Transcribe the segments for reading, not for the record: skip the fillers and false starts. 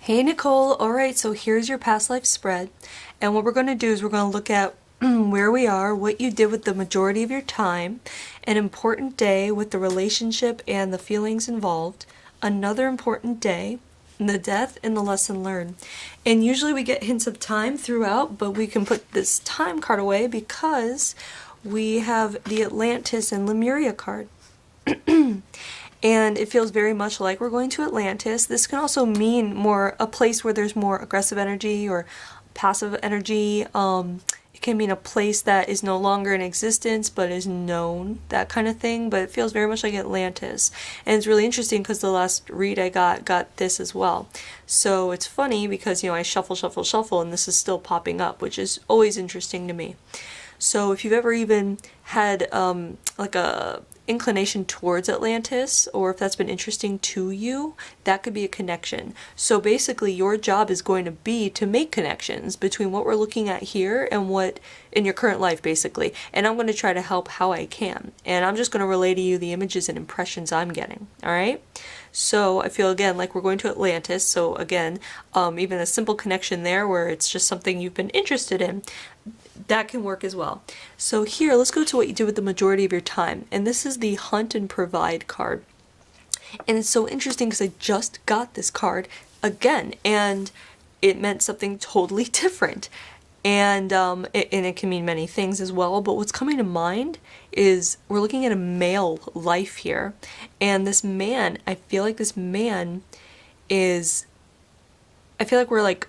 Hey Nicole, alright, so here's your past life spread. And what we're going to do is we're going to look at where we are, what you did with the majority of your time, an important day with the relationship and the feelings involved, another important day, the death, and the lesson learned. And usually we get hints of time throughout, but we can put this time card away because we have the Atlantis and Lemuria card. And it feels very much like we're going to Atlantis. This can also mean more a place where there's more aggressive energy or passive energy. It can mean a place that is no longer in existence but is known, that kind of thing. But it feels very much like Atlantis. And it's really interesting because the last read I got this as well. So it's funny because, I shuffle, and this is still popping up, which is always interesting to me. So if you've ever even had like a inclination towards Atlantis, or if that's been interesting to you, that could be a connection. So basically your job is going to be to make connections between what we're looking at here and what in your current life, basically. And I'm going to try to help how I can. And I'm just going to relay to you the images and impressions I'm getting. All right? So I feel again like we're going to Atlantis. So again, even a simple connection there where it's just something you've been interested in, that can work as well. So here, let's go to what you do with the majority of your time. And this is the Hunt and Provide card. And it's so interesting because I just got this card again, and it meant something totally different. And it can mean many things as well, but what's coming to mind is we're looking at a male life here. And this man, I feel like this man is, I feel like we're like,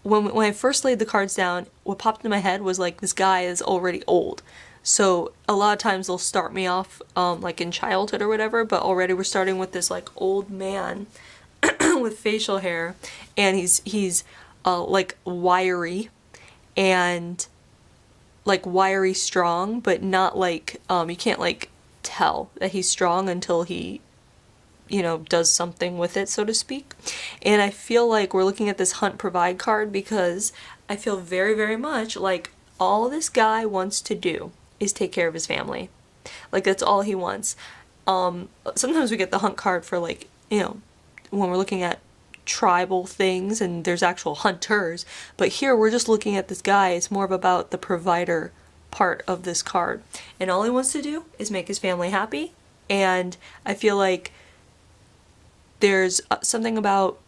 when I first laid the cards down, what popped in my head was like, this guy is already old. So a lot of times they'll start me off like in childhood or whatever, but already we're starting with this like old man with facial hair, and he's like wiry and like wiry strong, but not like you can't like tell that he's strong until he does something with it, so to speak. And I feel like we're looking at this Hunt Provide card because I feel very, very much like all this guy wants to do is take care of his family. Like that's all he wants. Sometimes we get the Hunt card for like, when we're looking at tribal things and there's actual hunters. But here we're just looking at this guy. It's more about the provider part of this card. And all he wants to do is make his family happy. And I feel like there's something about,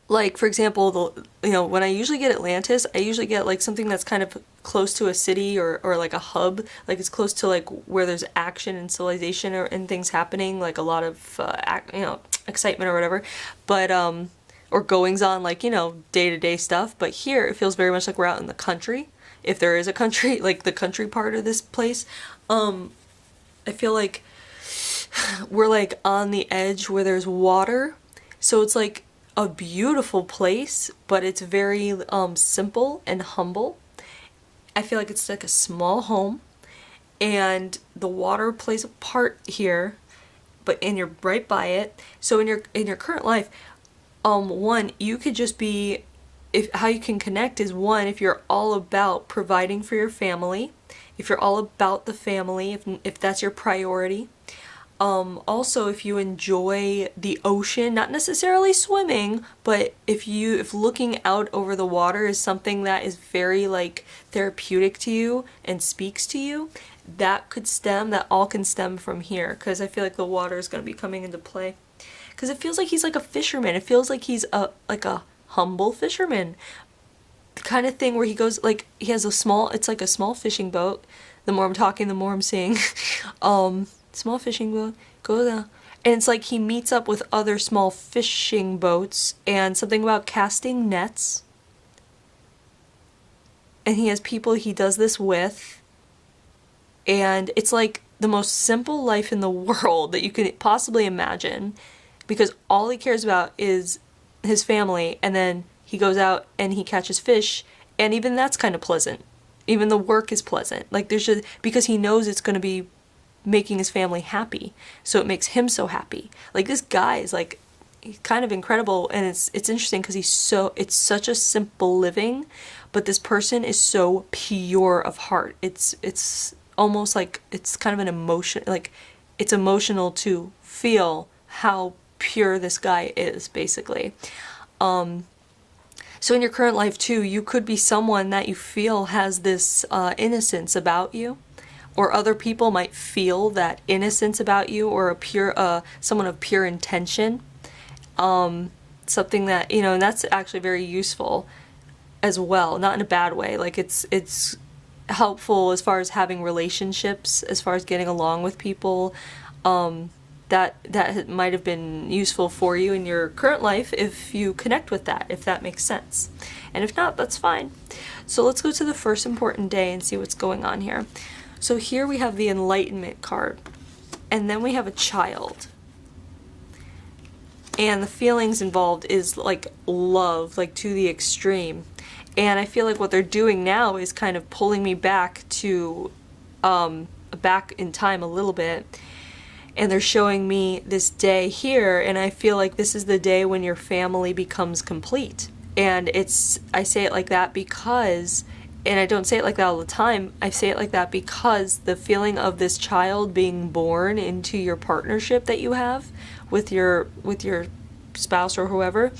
like, for example, when I usually get Atlantis, I usually get like something that's kind of close to a city or like a hub, like it's close to like where there's action and civilization and things happening, like a lot of excitement or whatever, but or goings on, like day-to-day stuff. But here it feels very much like we're out in the country, if there is a country, like the country part of this place. I feel like we're like on the edge where there's water, so it's like a beautiful place, but it's very simple and humble. I feel like it's like a small home, and the water plays a part here, and you're right by it. So in your current life, one, you could just be, how you can connect is, one, if you're all about providing for your family, if you're all about the family, if that's your priority. Also, if you enjoy the ocean, not necessarily swimming, but if looking out over the water is something that is very like therapeutic to you and speaks to you, that all can stem from here, because I feel like the water is going to be coming into play. Because it feels like he's like a fisherman. It feels like he's like a humble fisherman kind of thing, where he goes, like, he has it's like a small fishing boat. The more I'm talking, the more I'm seeing. Small fishing boat, go down. And it's like he meets up with other small fishing boats, and something about casting nets. And he has people he does this with. And it's like the most simple life in the world that you could possibly imagine, because all he cares about is his family, and then he goes out and he catches fish, and even that's kind of pleasant. Even the work is pleasant. Like because he knows it's going to be making his family happy, so it makes him so happy. Like, this guy is like, he's kind of incredible, and it's interesting because it's such a simple living, but this person is so pure of heart. It's almost like it's kind of an emotion, like it's emotional to feel how pure this guy is, basically. So in your current life too, you could be someone that you feel has this innocence about you, or other people might feel that innocence about you, or a pure someone of pure intention. Something that, you know, and that's actually very useful as well, not in a bad way. Like it's helpful as far as having relationships, as far as getting along with people. That might have been useful for you in your current life if you connect with that, if that makes sense. And if not, that's fine. So let's go to the first important day and see what's going on here. So here we have the Enlightenment card, and then we have a child. And the feelings involved is like love, like to the extreme. And I feel like what they're doing now is kind of pulling me back to back in time a little bit. And they're showing me this day here, and I feel like this is the day when your family becomes complete. And I say it like that because, and I don't say it like that all the time, I say it like that because the feeling of this child being born into your partnership that you have with your spouse or whoever,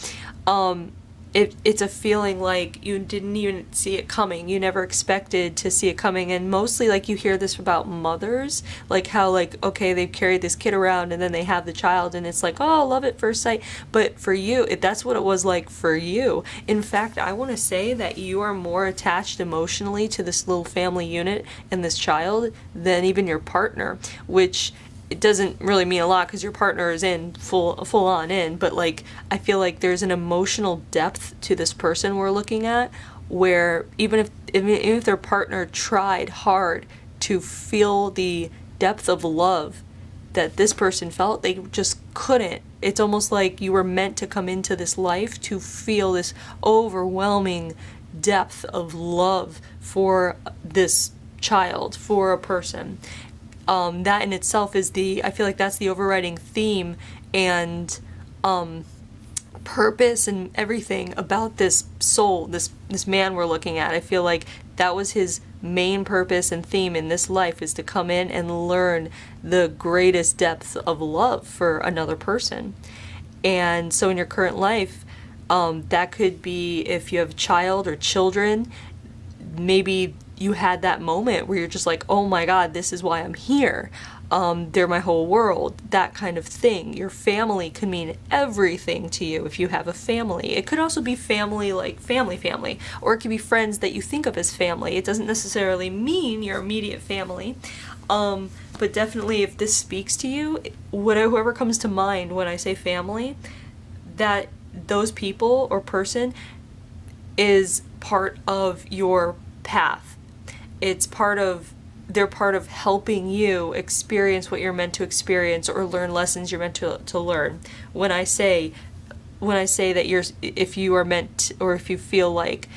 it's a feeling like you didn't even see it coming. You never expected to see it coming. And mostly, like, you hear this about mothers, like how, like, okay, they've carried this kid around and then they have the child and it's like, oh, love at first sight. But for you, that's what it was like for you. In fact, I want to say that you are more attached emotionally to this little family unit and this child than even your partner, which it doesn't really mean a lot because your partner is in full on in, but like I feel like there's an emotional depth to this person we're looking at, where even if their partner tried hard to feel the depth of love that this person felt, they just couldn't. It's almost like you were meant to come into this life to feel this overwhelming depth of love for this child, for a person. That in itself is I feel like that's the overriding theme and purpose and everything about this soul, this man we're looking at. I feel like that was his main purpose and theme in this life, is to come in and learn the greatest depth of love for another person. And so in your current life, that could be if you have a child or children, maybe you had that moment where you're just like, oh my God, this is why I'm here. They're my whole world, that kind of thing. Your family can mean everything to you if you have a family. It could also be family, like family, or it could be friends that you think of as family. It doesn't necessarily mean your immediate family. But definitely if this speaks to you, whoever comes to mind when I say family, that those people or person is part of your path. They're part of helping you experience what you're meant to experience or learn lessons you're meant to learn. When I say that if you are meant, or if you feel like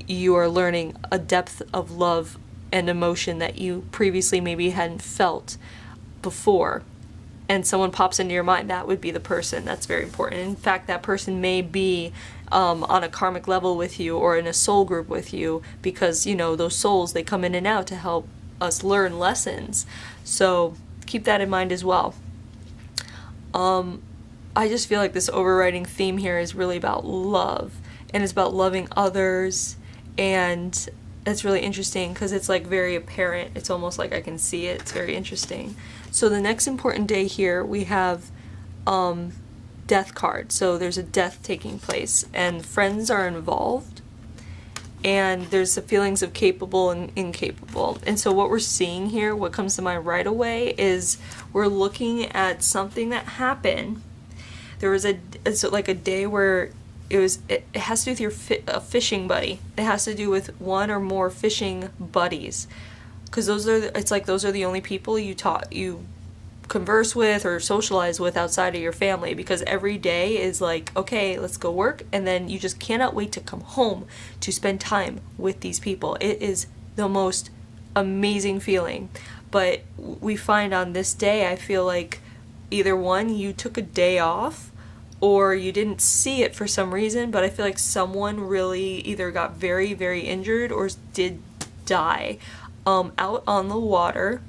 you are learning a depth of love and emotion that you previously maybe hadn't felt before, and someone pops into your mind, that would be the person. That's very important. In fact, that person may be on a karmic level with you or in a soul group with you, because, you know, those souls, they come in and out to help us learn lessons. So keep that in mind as well. I just feel like this overriding theme here is really about love, and it's about loving others, and it's really interesting because it's like very apparent. It's almost like I can see it. It's very interesting. So the next important day here, we have death card. So there's a death taking place and friends are involved, and there's the feelings of capable and incapable. And so what we're seeing here, what comes to mind right away, is we're looking at something that happened. There was it's like a day where it has to do with a fishing buddy. It has to do with one or more fishing buddies, because those are the only people you converse with or socialize with outside of your family, because every day is like, okay, let's go work, and then you just cannot wait to come home to spend time with these people. It is the most amazing feeling. But we find on this day, I feel like either one, you took a day off, or you didn't see it for some reason, but I feel like someone really either got very, very injured or did die out on the water.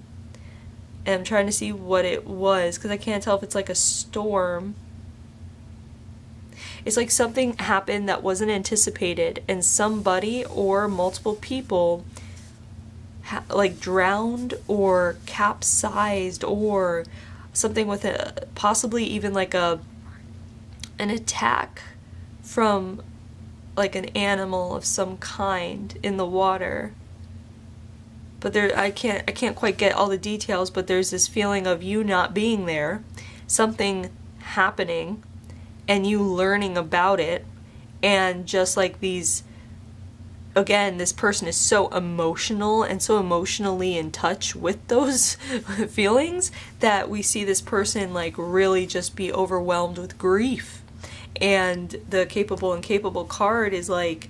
And I'm trying to see what it was, because I can't tell if it's like a storm It's like something happened that wasn't anticipated, and somebody or multiple people like drowned or capsized, or something with a possibly even like an attack from like an animal of some kind in the water. But there, I can't quite get all the details, but there's this feeling of you not being there, something happening, and you learning about it, and just like these, again, this person is so emotional and so emotionally in touch with those feelings that we see this person like really just be overwhelmed with grief. And the capable and capable card is like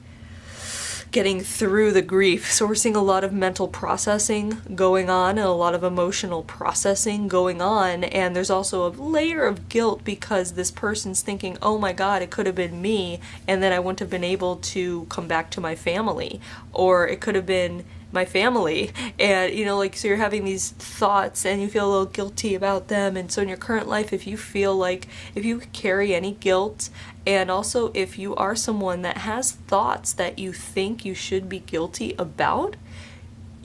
getting through the grief. So we're seeing a lot of mental processing going on and a lot of emotional processing going on. And there's also a layer of guilt because this person's thinking, oh my God, it could have been me, and then I wouldn't have been able to come back to my family. Or it could have been my family. And, you know, like, so you're having these thoughts and you feel a little guilty about them. And so in your current life, if you feel like, if you carry any guilt, and also if you are someone that has thoughts that you think you should be guilty about,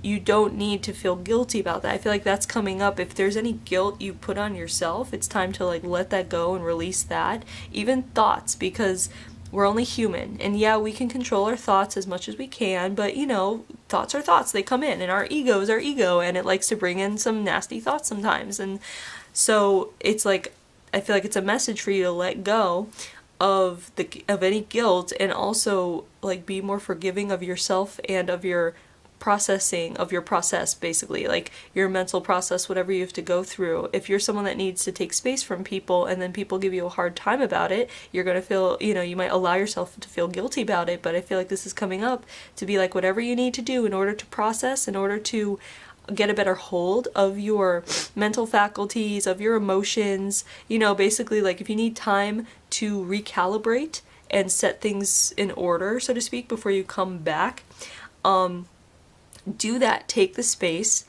you don't need to feel guilty about that. I feel like that's coming up. If there's any guilt you put on yourself, it's time to like let that go and release that. Even thoughts, because we're only human, and yeah, we can control our thoughts as much as we can, but you know, thoughts are thoughts. They come in, and our ego is our ego, and it likes to bring in some nasty thoughts sometimes. And so it's like, I feel like it's a message for you to let go of any guilt, and also like be more forgiving of yourself and of your processing of your process, basically, like your mental process, whatever you have to go through. If you're someone that needs to take space from people and then people give you a hard time about it, you're going to feel, you know, you might allow yourself to feel guilty about it. But I feel like this is coming up to be like, whatever you need to do in order to process, in order to get a better hold of your mental faculties, of your emotions, you know, basically like if you need time to recalibrate and set things in order, so to speak, before you come back, do that. Take the space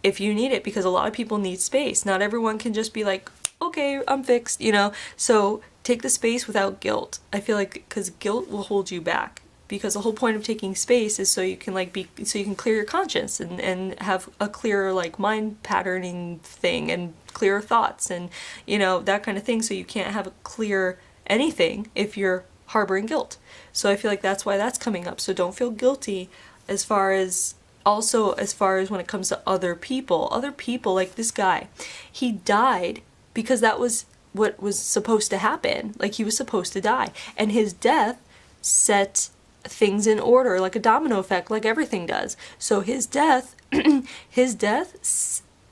if you need it, because a lot of people need space. Not everyone can just be like, okay, I'm fixed, you know. So take the space without guilt. I feel like, because guilt will hold you back, because the whole point of taking space is so you can like be, so you can clear your conscience and have a clearer like mind patterning thing and clearer thoughts and, you know, that kind of thing. So you can't have a clear anything if you're harboring guilt. So I feel like that's why that's coming up. So don't feel guilty as far as when it comes to other people like this guy, he died because that was what was supposed to happen. Like, he was supposed to die, and his death set things in order, like a domino effect, like everything does. So his death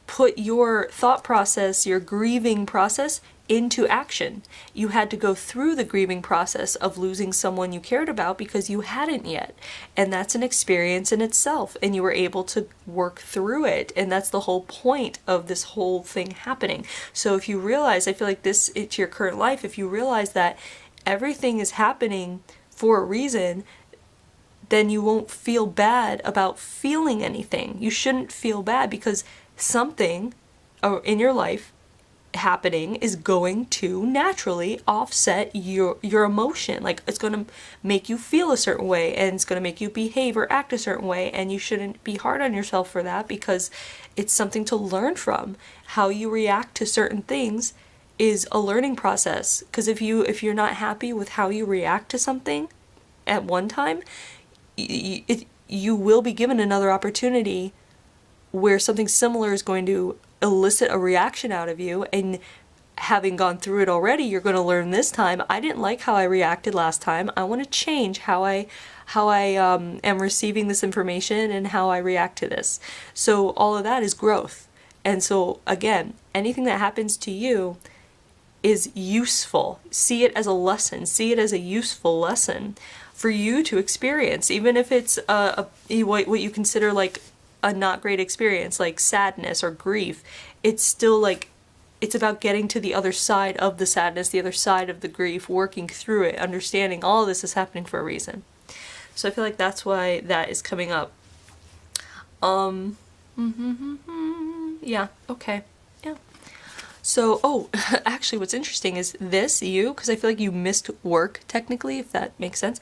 put your thought process, your grieving process, into action. You had to go through the grieving process of losing someone you cared about because you hadn't yet. And that's an experience in itself, and you were able to work through it. And that's the whole point of this whole thing happening. So if you realize, I feel like this, to your current life, if you realize that everything is happening for a reason, then you won't feel bad about feeling anything. You shouldn't feel bad, because something in your life happening is going to naturally offset your emotion. Like, it's going to make you feel a certain way, and it's going to make you behave or act a certain way, and you shouldn't be hard on yourself for that, because it's something to learn from. How you react to certain things is a learning process, because if you're not happy with how you react to something at one time, you will be given another opportunity where something similar is going to elicit a reaction out of you, and having gone through it already, you're going to learn this time, I didn't like how I reacted last time. I want to change how I am receiving this information and how I react to this. So all of that is growth. And so again, anything that happens to you is useful. See it as a lesson. See it as a useful lesson for you to experience, even if it's what you consider like a not great experience, like sadness or grief. It's still like, it's about getting to the other side of the sadness, the other side of the grief, working through it, understanding all of this is happening for a reason. So I feel like that's why that is coming up. Yeah, okay. Yeah. So, oh, actually, what's interesting is this, you, because I feel like you missed work, technically, if that makes sense.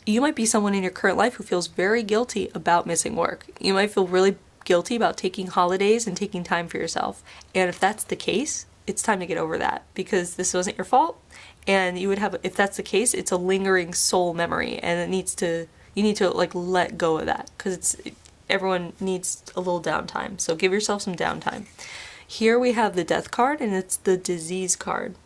You might be someone in your current life who feels very guilty about missing work. You might feel really guilty about taking holidays and taking time for yourself. And if that's the case, it's time to get over that because this wasn't your fault. And you would have, if that's the case, it's a lingering soul memory and you need to like let go of that because everyone needs a little downtime. So give yourself some downtime. Here we have the death card and it's the disease card.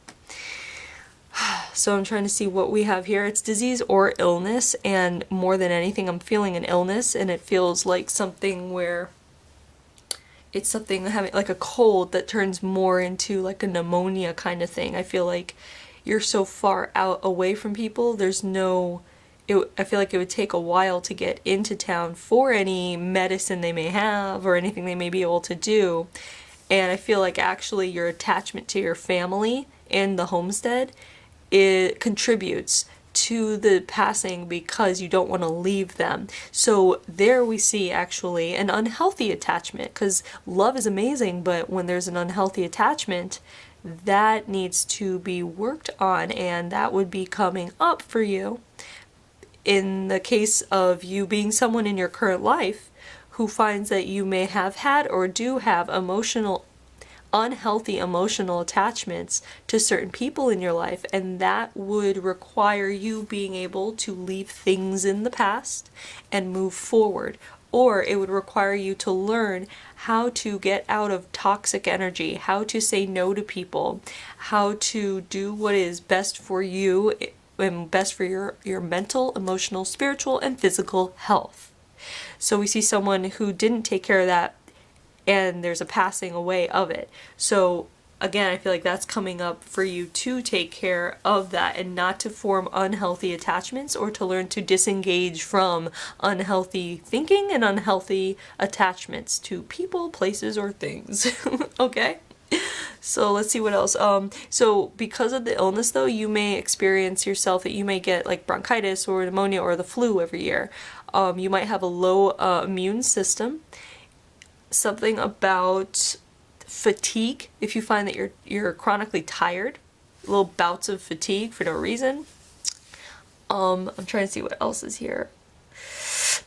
So I'm trying to see what we have here. It's disease or illness, and more than anything I'm feeling an illness, and it feels like something where it's something having like a cold that turns more into like a pneumonia kind of thing. I feel like you're so far out away from people. I feel like it would take a while to get into town for any medicine they may have or anything they may be able to do. And I feel like actually your attachment to your family and the homestead, it contributes to the passing because you don't want to leave them. So there we see actually an unhealthy attachment, because love is amazing, but when there's an unhealthy attachment, that needs to be worked on, and that would be coming up for you in the case of you being someone in your current life who finds that you may have had or do have unhealthy emotional attachments to certain people in your life, and that would require you being able to leave things in the past and move forward, or it would require you to learn how to get out of toxic energy, how to say no to people, how to do what is best for you and best for your mental, emotional, spiritual, and physical health. So we see someone who didn't take care of that, and there's a passing away of it. So again, I feel like that's coming up for you to take care of that and not to form unhealthy attachments, or to learn to disengage from unhealthy thinking and unhealthy attachments to people, places, or things. Okay? So let's see what else. So because of the illness though, you may experience yourself that you may get like bronchitis or pneumonia or the flu every year. You might have a low immune system. Something about fatigue, if you find that you're chronically tired, little bouts of fatigue for no reason. I'm trying to see what else is here.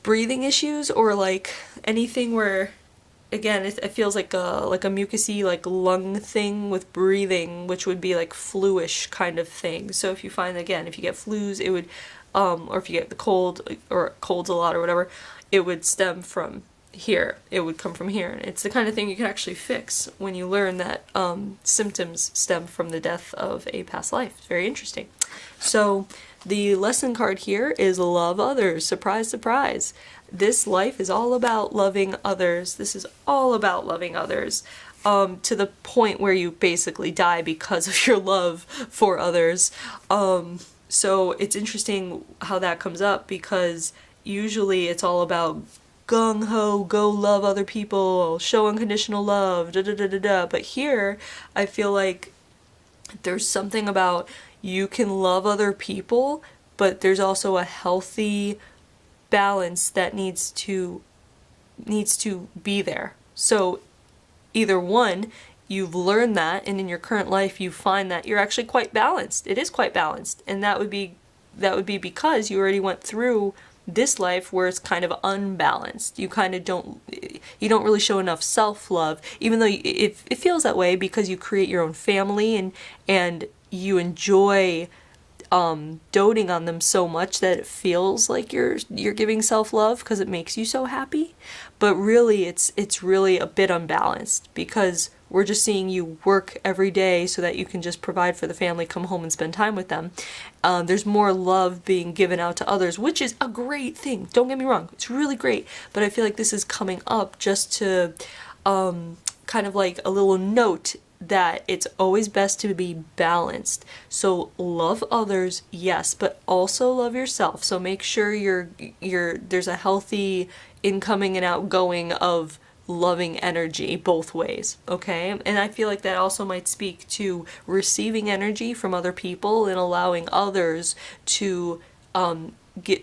Breathing issues, or like anything where, again, it feels like a mucousy like lung thing with breathing, which would be like fluish kind of thing. So if you find, again, if you get flus, it would, or if you get the cold or colds a lot or whatever, it would stem from here. It would come from here. It's the kind of thing you can actually fix when you learn that symptoms stem from the death of a past life. It's very interesting. So the lesson card here is love others. Surprise, surprise. This life is all about loving others. This is all about loving others, to the point where you basically die because of your love for others. So it's interesting how that comes up, because usually it's all about gung-ho, go love other people, show unconditional love, da-da-da-da-da. But here, I feel like there's something about you can love other people, but there's also a healthy balance that needs to be there. So either one, you've learned that, and in your current life you find that you're actually quite balanced. It is quite balanced, and that would be because you already went through this life where it's kind of unbalanced. You kind of don't really show enough self-love, even though it feels that way because you create your own family and you enjoy doting on them so much that it feels like you're giving self-love because it makes you so happy. But really it's really a bit unbalanced, because we're just seeing you work every day so that you can just provide for the family, come home and spend time with them. There's more love being given out to others, which is a great thing. Don't get me wrong. It's really great. But I feel like this is coming up just to kind of like a little note that it's always best to be balanced. So love others, yes, but also love yourself. So make sure there's a healthy incoming and outgoing of loving energy both ways, okay? And I feel like that also might speak to receiving energy from other people and allowing others to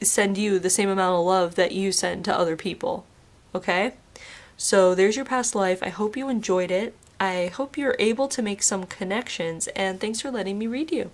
send you the same amount of love that you send to other people, okay? So there's your past life. I hope you enjoyed it. I hope you're able to make some connections, and thanks for letting me read you.